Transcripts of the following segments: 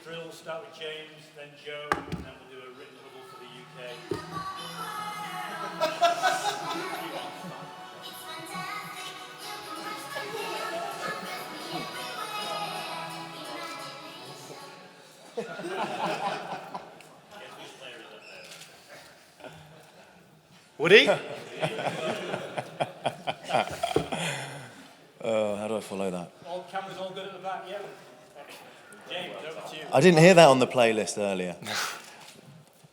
drill. We'll start with James, then Joe, and then we'll do a written bubble for the UK. Woody? How do I follow that? All cameras all good at the back, yeah? James, over to you. I didn't hear that on the playlist earlier.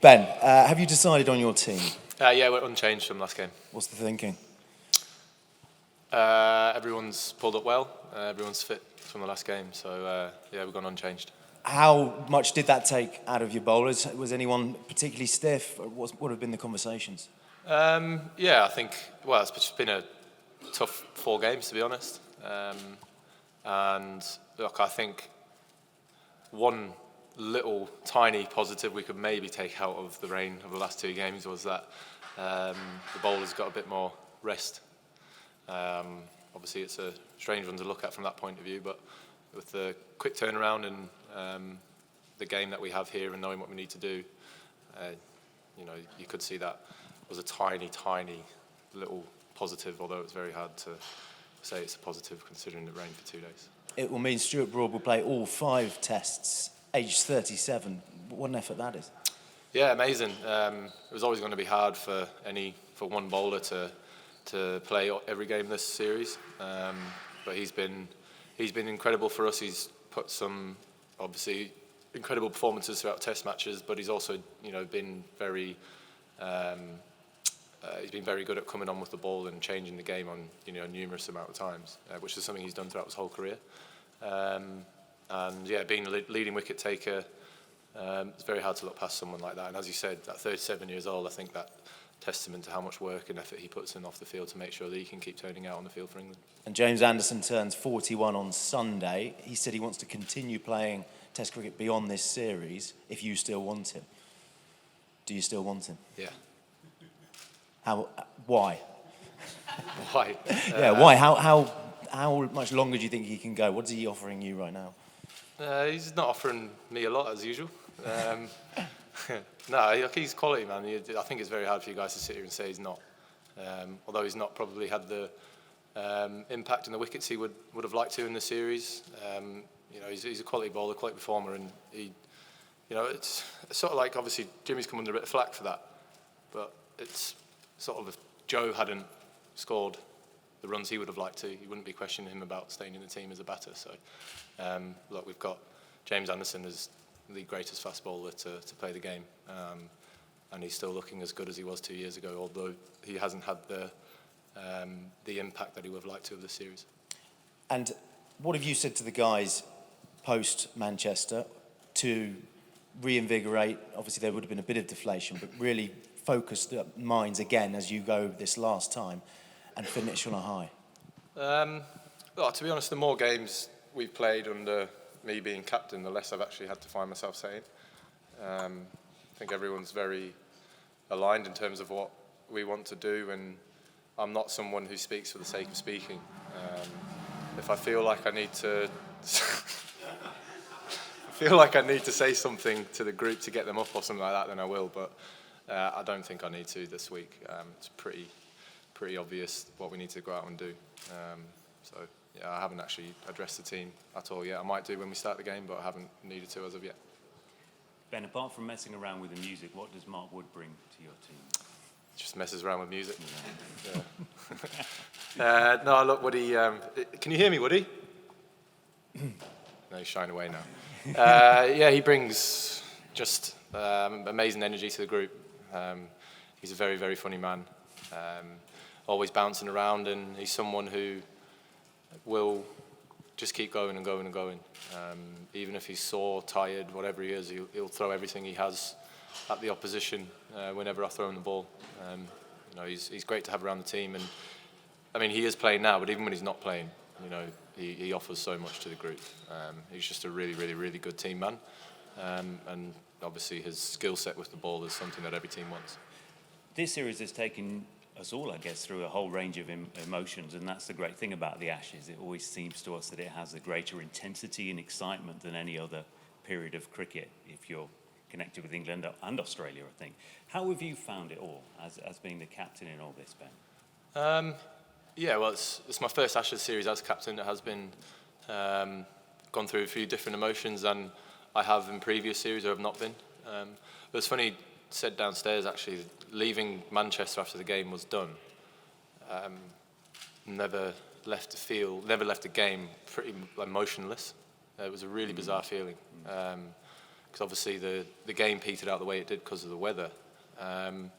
Ben, have you decided on your team? Yeah, we're unchanged from last game. What's the thinking? Everyone's pulled up well. Everyone's fit from the last game. So, yeah, we've gone unchanged. How much did that take out of your bowlers? Was anyone particularly stiff? What have been the conversations? Yeah, I think, well, it's been a tough 4 games, to be honest. And, look, I think one little tiny positive we could maybe take out of the rain of the last 2 games was that the bowlers got a bit more rest. Obviously, it's a strange one to look at from that point of view, but with the quick turnaround and the game that we have here and knowing what we need to do, you could see that was a tiny, tiny little positive, although it's very hard to say it's a positive considering it rained for 2 days. It will mean Stuart Broad will play all 5 tests, aged 37. What an effort that is. Yeah, amazing. It was always going to be hard for one bowler to play every game this series, but he's been incredible for us. He's put some obviously incredible performances throughout Test matches, but he's also been very good at coming on with the ball and changing the game on numerous amount of times, which is something he's done throughout his whole career. And yeah, being a leading wicket taker, it's very hard to look past someone like that. And as you said, at 37 years old, I think that testament to how much work and effort he puts in off the field to make sure that he can keep turning out on the field for England. And James Anderson turns 41 on Sunday. He said he wants to continue playing Test cricket beyond this series if you still want him. Do you still want him? Yeah. Why? Why? Yeah, why? How much longer do you think he can go? What is he offering you right now? He's not offering me a lot, as usual. No, he's quality, man. I think it's very hard for you guys to sit here and say he's not. Although he's not probably had the impact in the wickets he would have liked to in the series. He's a quality bowler, quality performer, and it's sort of like, obviously Jimmy's come under a bit of flack for that, but it's sort of, if Joe hadn't scored the runs he would have liked to, you wouldn't be questioning him about staying in the team as a batter. So, look, we've got James Anderson as the greatest fast bowler to play the game, and he's still looking as good as he was 2 years ago, although he hasn't had the impact that he would have liked to of this series. And what have you said to the guys post-Manchester to reinvigorate? Obviously, there would have been a bit of deflation, but really focus the minds again as you go this last time and finish on a high? Well, to be honest, the more games we've played under me being captain, the less I've actually had to find myself saying. I think everyone's very aligned in terms of what we want to do, and I'm not someone who speaks for the sake of speaking. If I feel like I need to say something to the group to get them up or something like that, then I will, but I don't think I need to this week. It's pretty obvious what we need to go out and do. So yeah, I haven't actually addressed the team at all yet. I might do when we start the game, but I haven't needed to as of yet. Ben, apart from messing around with the music, what does Mark Wood bring to your team? Just messes around with music. Yeah. No, look, Woody. Can you hear me, Woody? No, he's shying away now. Yeah, he brings just amazing energy to the group. He's a very, very funny man. Always bouncing around, and he's someone who will just keep going and going and going. Even if he's sore, tired, whatever he is, he'll throw everything he has at the opposition whenever I throw him the ball. He's great to have around the team, and I mean, he is playing now, but even when he's not playing, he offers so much to the group. He's just a really, really, really good team man, and obviously his skill set with the ball is something that every team wants. This series has taken us all, I guess, through a whole range of emotions, and that's the great thing about the Ashes. It always seems to us that it has a greater intensity and excitement than any other period of cricket if you're connected with England and Australia, I think. How have you found it all as being the captain in all this, Ben? Yeah, well, it's my first Ashes series as captain. It has been gone through a few different emotions than I have in previous series or have not been. But it's funny, said downstairs actually, leaving Manchester after the game was done. Never left the game pretty emotionless. It was a really bizarre feeling. Because obviously the game petered out the way it did because of the weather. And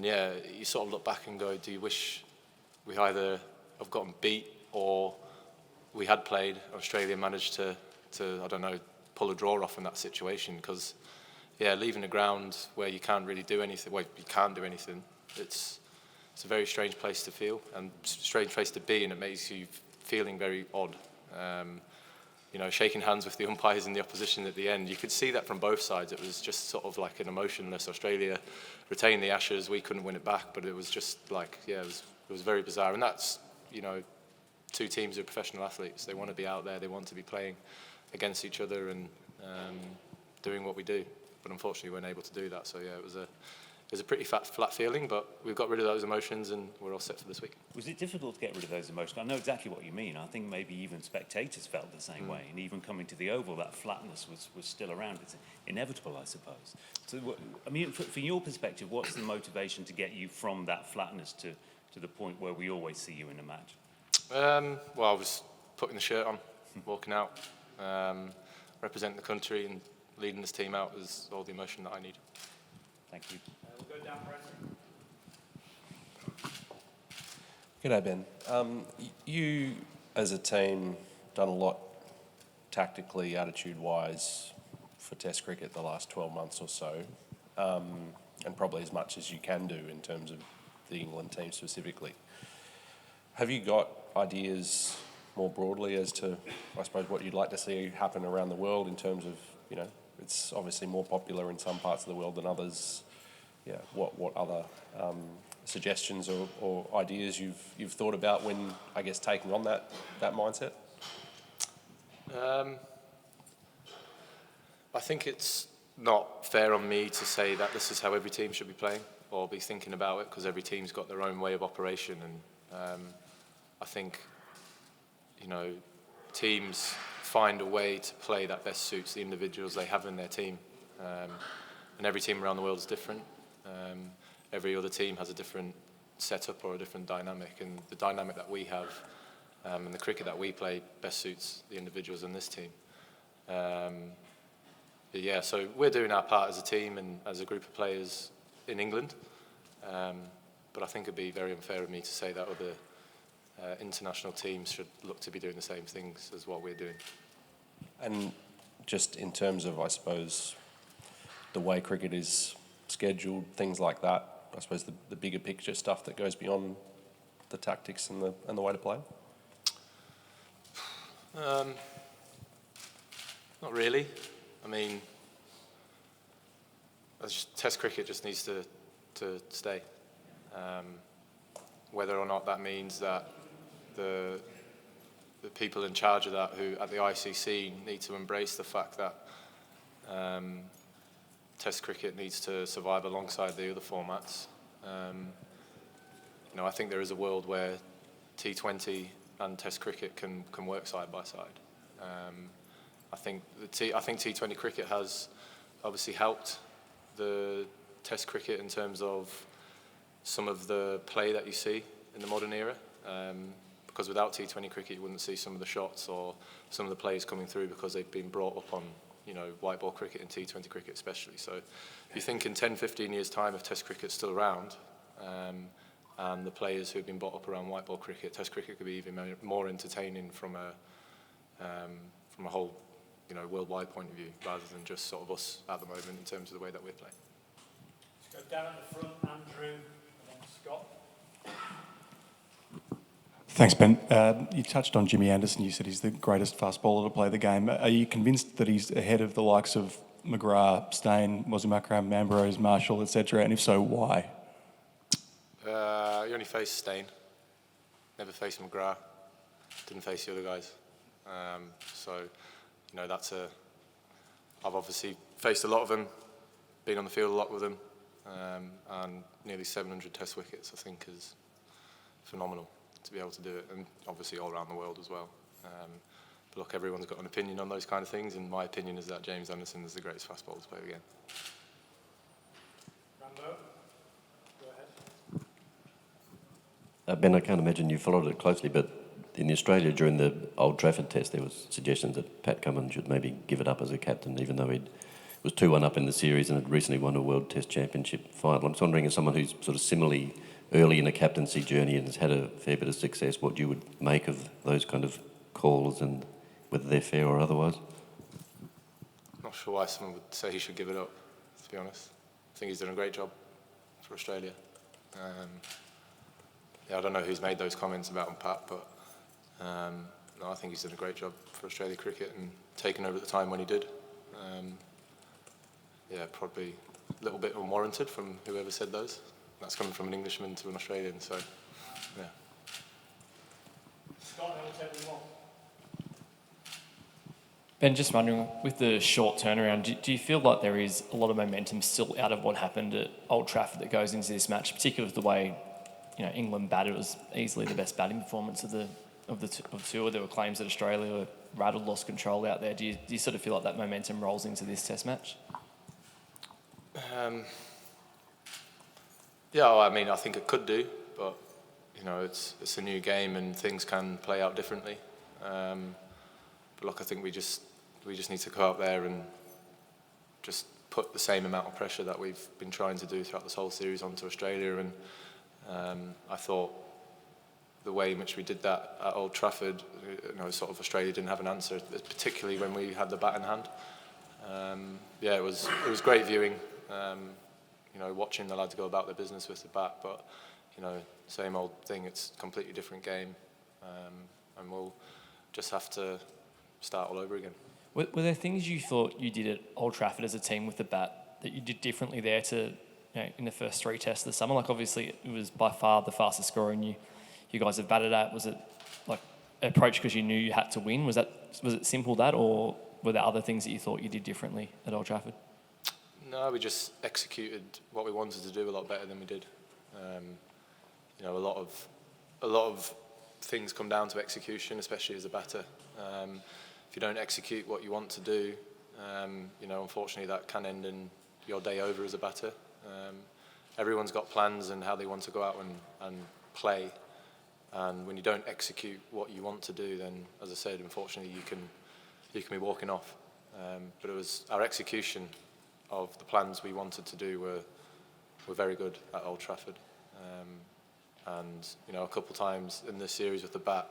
yeah, you sort of look back and go, do you wish we either have gotten beat or we had played, Australia managed to I don't know, pull a draw off in that situation? Because, yeah, leaving the ground where you can't really do anything, well, you can't do anything, it's a very strange place to feel and strange place to be, and it makes you feeling very odd. You know, shaking hands with the umpires and the opposition at the end, you could see that from both sides. It was just sort of like an emotionless. Australia retained the Ashes, we couldn't win it back, but it was just like, yeah, it was very bizarre. And that's, you know, two teams of professional athletes. They want to be out there, they want to be playing against each other and doing what we do. But unfortunately, we weren't able to do that. So yeah, it was a pretty flat feeling, but we've got rid of those emotions and we're all set for this week. Was it difficult to get rid of those emotions? I know exactly what you mean. I think maybe even spectators felt the same way. And even coming to the Oval, that flatness was still around. It's inevitable, I suppose. So, I mean, from your perspective, what's the motivation to get you from that flatness to the point where we always see you in a match? Well, I was putting the shirt on, walking out, representing the country and leading this team out was all the emotion that I need. Thank you. We'll go down, Brendan. G'day, Ben. You, as a team, done a lot tactically, attitude-wise for Test cricket the last 12 months or so, and probably as much as you can do in terms of the England team specifically. Have you got ideas more broadly as to, I suppose, what you'd like to see happen around the world in terms of, you know, it's obviously more popular in some parts of the world than others. Yeah, what other suggestions or ideas you've thought about when, I guess, taking on that mindset? I think it's not fair on me to say that this is how every team should be playing or be thinking about it, because every team's got their own way of operation, and I think, you know, teams find a way to play that best suits the individuals they have in their team, and every team around the world is different. Every other team has a different setup or a different dynamic, and the dynamic that we have and the cricket that we play best suits the individuals in this team. But yeah, so we're doing our part as a team and as a group of players in England, but I think it'd be very unfair of me to say that other international teams should look to be doing the same things as what we're doing. And just in terms of, I suppose, the way cricket is scheduled, things like that, I suppose the bigger picture stuff that goes beyond the tactics and the way to play? Not really. I mean, Test cricket just needs to stay. Whether or not that means that the people in charge of that, who at the ICC, need to embrace the fact that Test cricket needs to survive alongside the other formats. You know, I think there is a world where T20 and Test cricket can work side by side. I think T20 cricket has obviously helped the Test cricket in terms of some of the play that you see in the modern era. Because without T20 cricket, you wouldn't see some of the shots or some of the plays coming through, because they've been brought up on, you know, white ball cricket and T20 cricket especially. So if you think in 10, 15 years' time, if Test cricket's still around, and the players who have been brought up around white ball cricket, Test cricket could be even more entertaining from a whole, you know, worldwide point of view, rather than just sort of us at the moment in terms of the way that we're playing. Let's go down at the front, Andrew, and then Scott. Thanks, Ben. You touched on Jimmy Anderson. You said he's the greatest fast bowler to play the game. Are you convinced that he's ahead of the likes of McGrath, Steyn, Wazumakram, Ambrose, Marshall, etc.? And if so, why? You only face Steyn. Never faced McGrath. Didn't face the other guys. So, you know, that's I've obviously faced a lot of them, been on the field a lot with them, and nearly 700 Test wickets, I think, is phenomenal to be able to do it, and obviously all around the world as well. But look, everyone's got an opinion on those kind of things, and my opinion is that James Anderson is the greatest fast bowler to play the game. Rambo, go ahead. Ben, I can't imagine you followed it closely, but in Australia during the Old Trafford Test, there was suggestions that Pat Cummins should maybe give it up as a captain, even though he was 2-1 up in the series and had recently won a World Test Championship final. I'm just wondering, as someone who's sort of similarly early in a captaincy journey and has had a fair bit of success, what you would make of those kind of calls and whether they're fair or otherwise? Not sure why someone would say he should give it up, to be honest. I think he's done a great job for Australia. Yeah, I don't know who's made those comments about Pat, but no, I think he's done a great job for Australia cricket and taken over at the time when he did. Yeah, probably a little bit unwarranted from whoever said those. That's coming from an Englishman to an Australian, so yeah. Scott, I will take you on. Ben, just wondering, with the short turnaround, do you feel like there is a lot of momentum still out of what happened at Old Trafford that goes into this match, particularly with the way England batted? It was easily the best batting performance of the tour. There were claims that Australia were rattled, lost control out there. Do you sort of feel like that momentum rolls into this Test match? Yeah, well, I mean, I think it could do, but it's a new game and things can play out differently. But look, I think we just need to go out there and just put the same amount of pressure that we've been trying to do throughout this whole series onto Australia. And I thought the way in which we did that at Old Trafford, sort of Australia didn't have an answer, particularly when we had the bat in hand. Yeah, it was great viewing. Watching the lads go about their business with the bat, but same old thing. It's a completely different game, and we'll just have to start all over again. Were there things you thought you did at Old Trafford as a team with the bat that you did differently there to in the first 3 tests of the summer? Like, obviously it was by far the fastest scorer you guys have batted at. Was it like approach because you knew you had to win? Was it simple that, or were there other things that you thought you did differently at Old Trafford? No, we just executed what we wanted to do a lot better than we did. A lot of things come down to execution, especially as a batter. If you don't execute what you want to do, unfortunately that can end in your day over as a batter. Everyone's got plans and how they want to go out and play, and when you don't execute what you want to do, then, as I said, unfortunately you can be walking off. But it was our execution of the plans we wanted to do were very good at Old Trafford. And a couple of times in this series with the bat,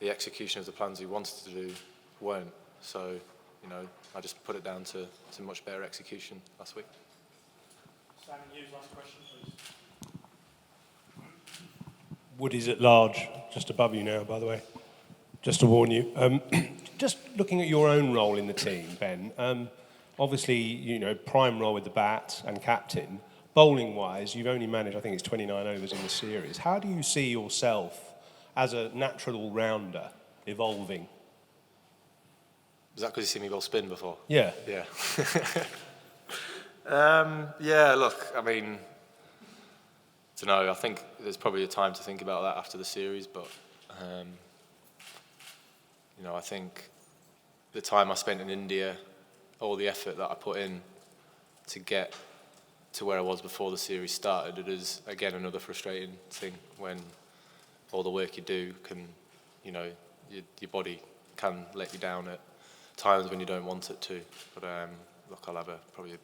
the execution of the plans we wanted to do weren't. So, I just put it down to much better execution last week. Simon Hughes, last question, please. Woody's at large, just above you now, by the way, just to warn you. Just looking at your own role in the team, Ben, obviously, prime role with the bat and captain. Bowling-wise, you've only managed, I think it's 29 overs in the series. How do you see yourself as a natural all-rounder evolving? Was that because you seen me bowl spin before? Yeah. Yeah. Yeah, look, I mean, I don't know, I think there's probably a time to think about that after the series, but, I think the time I spent in India, all the effort that I put in to get to where I was before the series started, it is, again, another frustrating thing when all the work you do can, your body can let you down at times when you don't want it to. But look, I'll have probably a